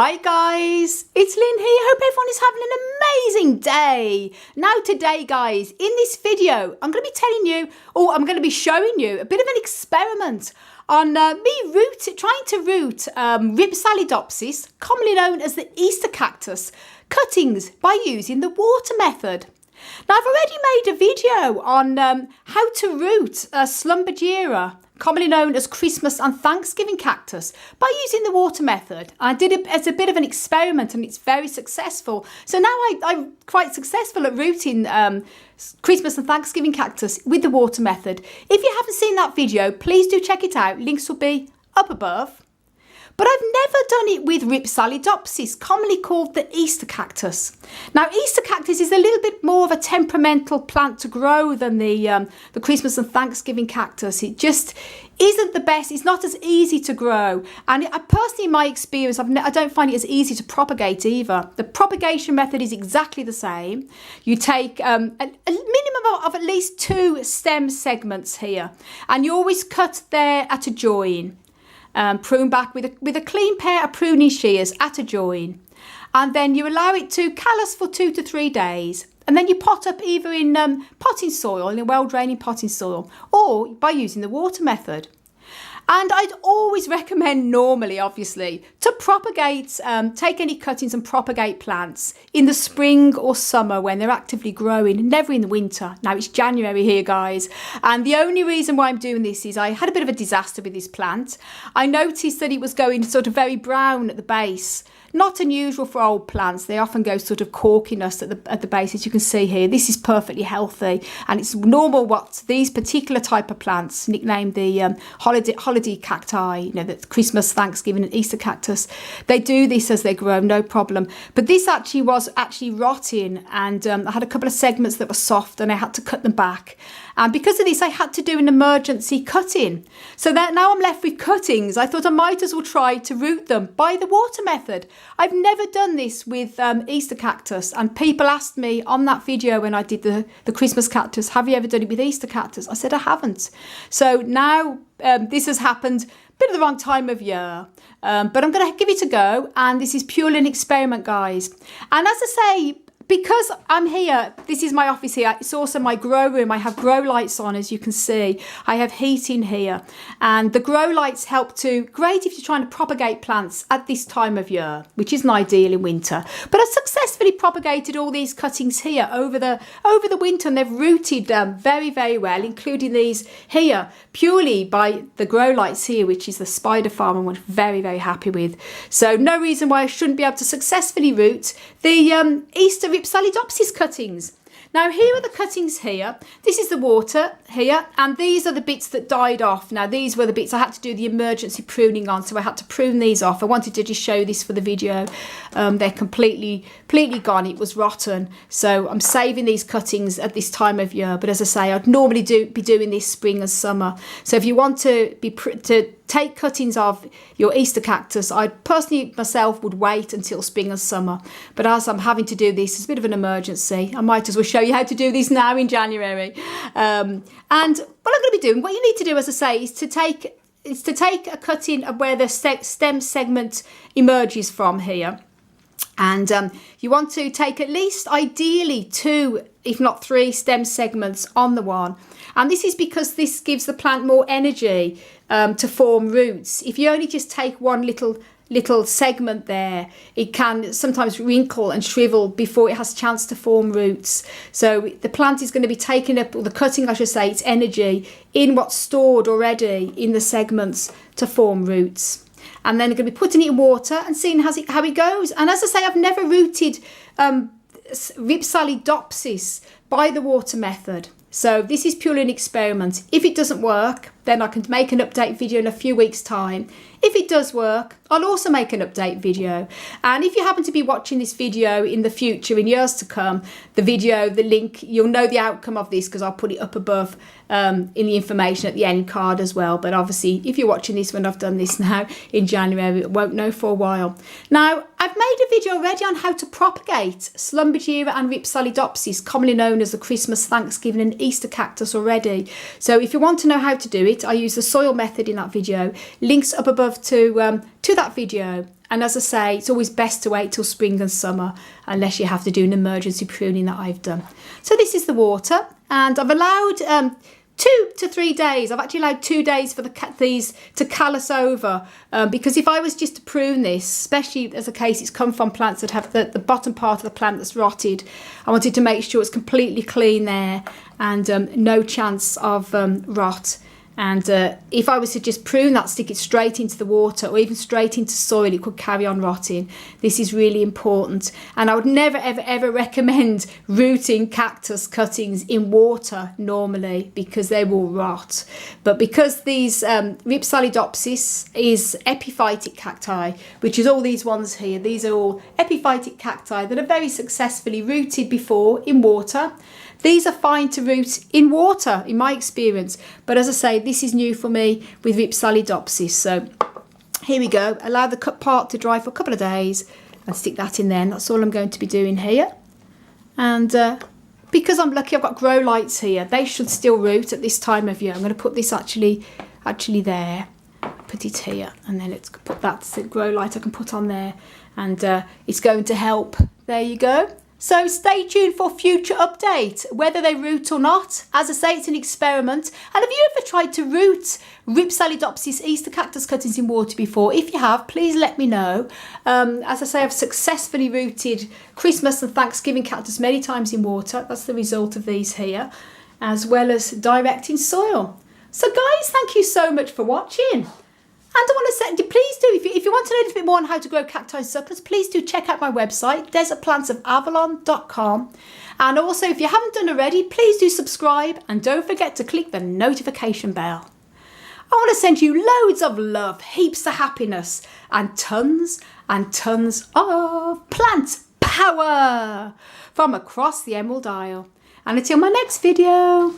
Hi guys, it's Lynn here. Hope everyone is having an amazing day. Now today guys, in this video, I'm going to be telling you, or I'm going to be showing you a bit of an experiment on trying to root Rhipsalidopsis, commonly known as the Easter cactus, cuttings by using the water method. Now I've already made a video on how to root Schlumbergera, commonly known as Christmas and Thanksgiving cactus, by using the water method. I did it as a bit of an experiment and it's very successful. So now I'm quite successful at rooting Christmas and Thanksgiving cactus with the water method. If you haven't seen that video, please do check it out. Links will be up above. But I've never done it with Rhipsalidopsis, commonly called the Easter cactus. Now, Easter cactus is a little bit more of a temperamental plant to grow than the Christmas and Thanksgiving cactus. It just isn't the best. It's not as easy to grow. And personally, in my experience, I don't find it as easy to propagate either. The propagation method is exactly the same. You take a minimum of at least 2 stem segments here. And you always cut there at a join. Prune back with a clean pair of pruning shears at a join, and then you allow it to callus for 2 to 3 days, and then you pot up either in potting soil, in a well-draining potting soil, or by using the water method. And I'd always recommend normally, obviously, to propagate, take any cuttings and propagate plants in the spring or summer when they're actively growing, never in the winter. Now it's January here, guys. And the only reason why I'm doing this is I had a bit of a disaster with this plant. I noticed that it was going sort of very brown at the base. Not unusual for old plants. They often go sort of corkiness at the base, as you can see here. This is perfectly healthy, and it's normal what these particular type of plants, nicknamed the holiday cacti, you know, the Christmas, Thanksgiving and Easter cactus, they do this as they grow, no problem. But this was rotting, and I had a couple of segments that were soft and I had to cut them back. And because of this, I had to do an emergency cutting. So that now I'm left with cuttings. I thought I might as well try to root them by the water method. I've never done this with Easter cactus. And people asked me on that video when I did the Christmas cactus, have you ever done it with Easter cactus? I said, I haven't. So now this has happened a bit of the wrong time of year. But I'm going to give it a go. And this is purely an experiment, guys. And as I say, because I'm here, this is my office here, it's also my grow room. I have grow lights on, as you can see. I have heat in here. And the grow lights help great if you're trying to propagate plants at this time of year, which isn't ideal in winter. But I successfully propagated all these cuttings here over the winter, and they've rooted very, very well, including these here, purely by the grow lights here, which is the Spider Farm, and I'm very, very happy with. So no reason why I shouldn't be able to successfully root the Easter Rhipsalidopsis cuttings. Now here are the cuttings here. This is the water here, and these are the bits that died off. Now these were the bits I had to do the emergency pruning on, so I had to prune these off. I wanted to just show this for the video. They're completely gone. It was rotten. So I'm saving these cuttings at this time of year. But as I say, I'd normally be doing this spring and summer. So if you want to take cuttings of your Easter cactus, I personally myself would wait until spring and summer. But as I'm having to do this, it's a bit of an emergency. I might as well show you how to do this now in January. And what I'm going to be doing, what you need to do, as I say, is to take a cutting of where the stem segment emerges from here. And you want to take at least, ideally, 2, if not 3 stem segments on the one. And this is because this gives the plant more energy to form roots. If you only just take one little segment there, it can sometimes wrinkle and shrivel before it has a chance to form roots. So the plant is going to be taking up, or the cutting I should say, its energy in what's stored already in the segments to form roots. And then I'm going to be putting it in water and seeing how it goes. And as I say, I've never rooted Rhipsalidopsis by the water method. So this is purely an experiment. If it doesn't work, then I can make an update video in a few weeks' time. If it does work, I'll also make an update video. And if you happen to be watching this video in the future, in years to come, the link, you'll know the outcome of this because I'll put it up above in the information at the end card as well. But obviously, if you're watching this when I've done this now in January, it won't know for a while. Now, I've made a video already on how to propagate Schlumbergera and Rhipsalidopsis, commonly known as the Christmas, Thanksgiving and Easter cactus already. So if you want to know how to do it, I use the soil method in that video. Links up above love to that video. And as I say, it's always best to wait till spring and summer unless you have to do an emergency pruning that I've done. So this is the water, and I've allowed 2 to 3 days. I've actually allowed 2 days for these to callus over, because if I was just to prune this, especially as a case it's come from plants that have the bottom part of the plant that's rotted, I wanted to make sure it's completely clean there and no chance of rot. And if I was to just prune that, stick it straight into the water or even straight into soil, it could carry on rotting. This is really important. And I would never, ever, ever recommend rooting cactus cuttings in water normally because they will rot. But because these Rhipsalidopsis is epiphytic cacti, which is all these ones here, these are all epiphytic cacti that are very successfully rooted before in water. These are fine to root in water, in my experience. But as I say, this is new for me with Rhipsalidopsis. So here we go. Allow the cut part to dry for a couple of days and stick that in there. And that's all I'm going to be doing here. And because I'm lucky, I've got grow lights here. They should still root at this time of year. I'm going to put this actually there. Put it here. And then let's put that grow light I can put on there. And it's going to help. There you go. So stay tuned for future updates, whether they root or not. As I say, it's an experiment. And have you ever tried to root Rhipsalidopsis Easter Cactus Cuttings in water before? If you have, please let me know. As I say, I've successfully rooted Christmas and Thanksgiving cactus many times in water. That's the result of these here, as well as direct in soil. So guys, thank you so much for watching. And I want to say, please do, if you want to know a little bit more on how to grow cacti and succulents, please do check out my website, desertplantsofavalon.com. And also, if you haven't done already, please do subscribe and don't forget to click the notification bell. I want to send you loads of love, heaps of happiness, and tons of plant power from across the Emerald Isle. And until my next video.